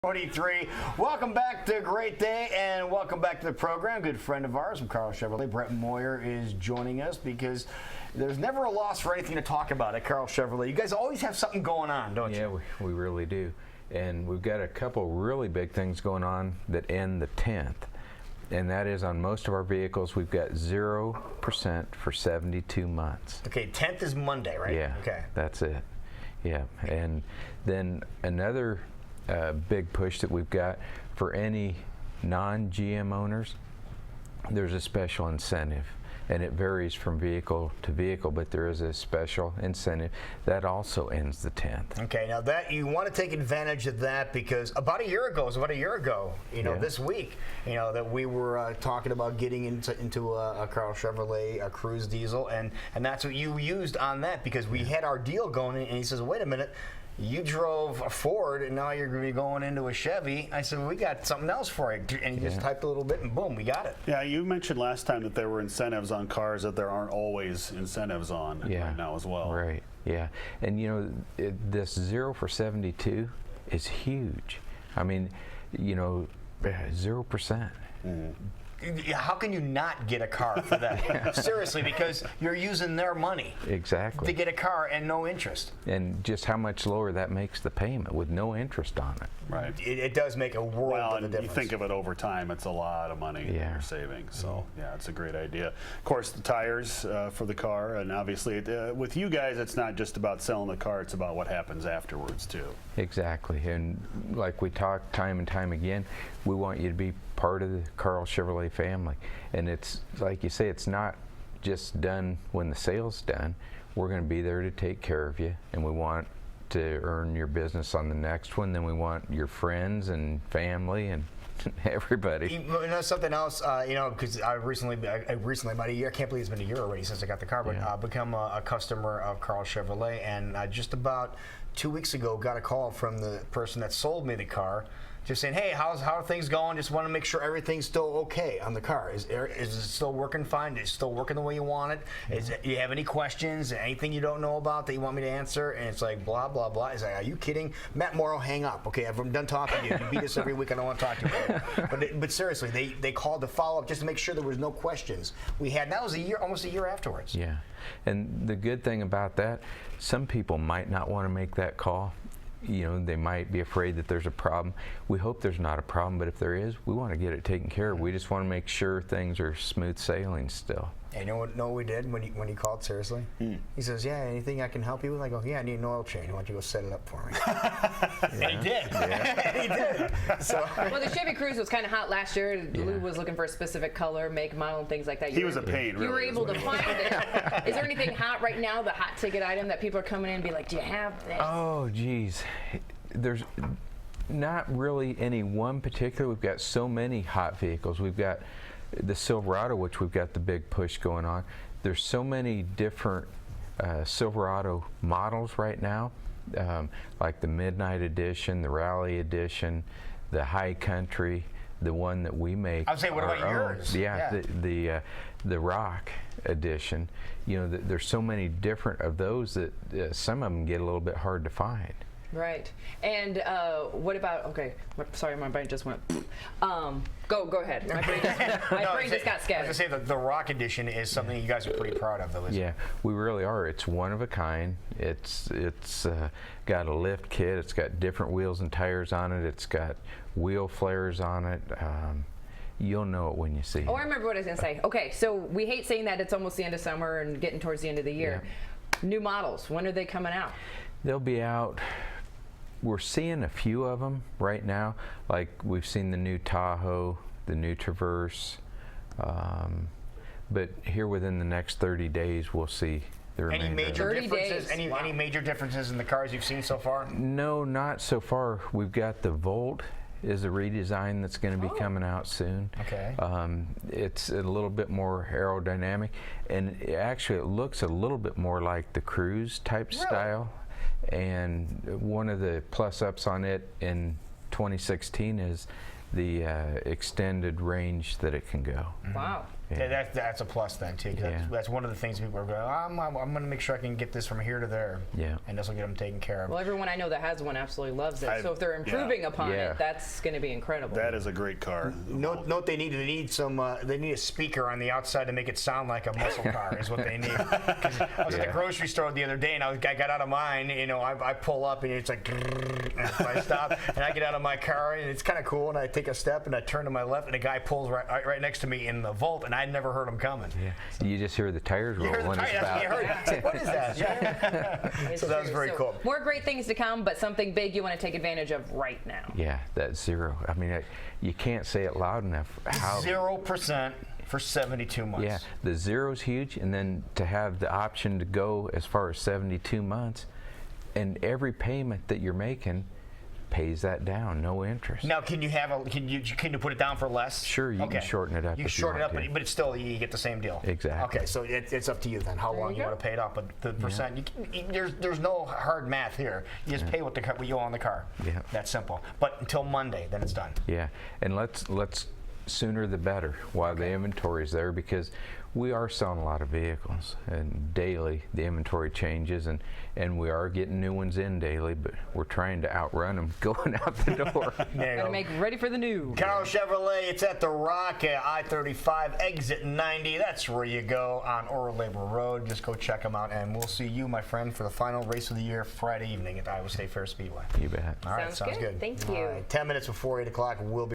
23. Welcome back to a great day and welcome back to the program. Good friend of ours from Karl Chevrolet, Brett Moyer, is joining us because there's never a loss for anything to talk about at Karl Chevrolet. You guys always have something going on, don't you? Yeah, we really do. And we've got a couple really big things going on that end the 10th. And that is on most of our vehicles, we've got 0% for 72 months. Okay, 10th is Monday, right? Yeah, okay. That's it. Yeah, and then another big push that we've got for any non-GM owners, there's a special incentive, and it varies from vehicle to vehicle, but there is a special incentive that also ends the 10th. Okay, now that you want to take advantage of that because about a year ago, this week, that we were talking about getting into a Karl Chevrolet, a Cruise diesel, and that's what you used on that because we had our deal going, and he says, wait a minute, you drove a Ford and now you're going to be going into a Chevy. I said, well, we got something else for you. And you just typed a little bit and boom, we got it. Yeah, you mentioned last time that there were incentives on cars that there aren't always incentives on right now as well. Right, yeah. And this 0 for 72 is huge. I mean, 0%. Mm. How can you not get a car for that? Seriously, because you're using their money to get a car and no interest. And just how much lower that makes the payment with no interest on it. Right. It does make a world of a difference. You think of it over time, it's a lot of money you're saving. So, yeah, it's a great idea. Of course, the tires for the car, and obviously with you guys, it's not just about selling the car, it's about what happens afterwards, too. Exactly. And like we talk time and time again, we want you to be part of the Karl Chevrolet family. And it's, like you say, it's not just done when the sale's done. We're going to be there to take care of you, and we want to earn your business on the next one. Then we want your friends and family and everybody. Something else, because I recently, about a year, I can't believe it's been a year already since I got the car, but become a customer of Karl Chevrolet, and just about 2 weeks ago got a call from the person that sold me the car, just saying, hey, how are things going? Just want to make sure everything's still okay on the car. Is it still working fine? Is it still working the way you want it? Do you have any questions? Anything you don't know about that you want me to answer? And it's like, blah, blah, blah. He's like, are you kidding? Matt Morrow, hang up. Okay, I'm done talking to you. You beat us every week. I don't want to talk to you anymore. But seriously, they called to follow up just to make sure there was no questions. That was almost a year afterwards. Yeah, and the good thing about that, some people might not want to make that call. They might be afraid that there's a problem. We hope there's not a problem, but if there is, we want to get it taken care of. We just want to make sure things are smooth sailing still. And you know what we did when he called, seriously? He says, yeah, anything I can help you with? I go, yeah, I need an oil change. Why don't you go set it up for me? And he did. He did. So. Well, the Chevy Cruze was kind of hot last year. Lou was looking for a specific color, make, model, and things like that. He was a pain, really. You were able to find it. Is there anything hot right now, the hot ticket item that people are coming in and be like, do you have this? Oh, geez. There's not really any one particular. We've got so many hot vehicles. We've got the Silverado, which we've got the big push going on. There's so many different Silverado models right now, like the Midnight Edition, the Rally Edition, the High Country, the one that we make. I would say, what about yours? Yeah, the Rock Edition. There's so many different of those that some of them get a little bit hard to find. Right. And what about, okay, sorry, my brain just went, go ahead. My brain just got scattered. I was going to say the Rock Edition is something you guys are pretty proud of, though, isn't it? Yeah, we really are. It's one of a kind. It's got a lift kit. It's got different wheels and tires on it. It's got wheel flares on it. You'll know it when you see it. Oh, I remember what I was going to say. Okay, so we hate saying that it's almost the end of summer and getting towards the end of the year. Yeah. New models, when are they coming out? They'll be out. We're seeing a few of them right now. Like we've seen the new Tahoe, the new Traverse, but here within the next 30 days we'll see the remainder. Any major differences? Any major differences in the cars you've seen so far? No, not so far. We've got the Volt is a redesign that's going to be coming out soon. Okay. It's a little bit more aerodynamic, and it looks a little bit more like the Cruise type style. And one of the plus-ups on it in 2016 is the extended range that it can go. Wow. Yeah. That's a plus then too. 'Cause that's one of the things people are going. I'm going to make sure I can get this from here to there. Yeah. And this will get them taken care of. Well, everyone I know that has one absolutely loves it. So if they're improving upon it, that's going to be incredible. That is a great car. Note they need some. They need a speaker on the outside to make it sound like a muscle car. Is what they need. 'Cause I was at the grocery store the other day and I got out of mine. You know, I pull up and it's like, and I stop and I get out of my car and it's kind of cool and I take a step and I turn to my left and a guy pulls right next to me in the Volt and I'd never heard him coming. Yeah. You just hear the tires roll when it's That's what you heard. It's like, what is that? So that was very cool. More great things to come, but something big you want to take advantage of right now. Yeah, that zero. I mean, you can't say it loud enough. How 0% for 72 months. Yeah, the zero's huge, and then to have the option to go as far as 72 months, and every payment that you're making pays that down, no interest. Now, can you put it down for less? Sure, you can shorten it up. You can shorten it up, but it's still you get the same deal. Exactly. Okay, so it's up to you then how long you want to pay it off. But the percent, there's no hard math here. You just pay what you owe on the car. Yeah. That's simple. But until Monday, then it's done. Yeah, and let's sooner the better while the inventory is there, because we are selling a lot of vehicles and daily the inventory changes, and we are getting new ones in daily, but we're trying to outrun them going out the door. Gotta make ready for the new. Karl Chevrolet, it's at the Rock at I-35 exit 90. That's where you go on Oral Labor Road. Just go check them out, and we'll see you, my friend, for the final race of the year Friday evening at Iowa State Fair Speedway. You bet. All right, sounds good. Thank you. All right, 10 minutes before 8 o'clock, we'll be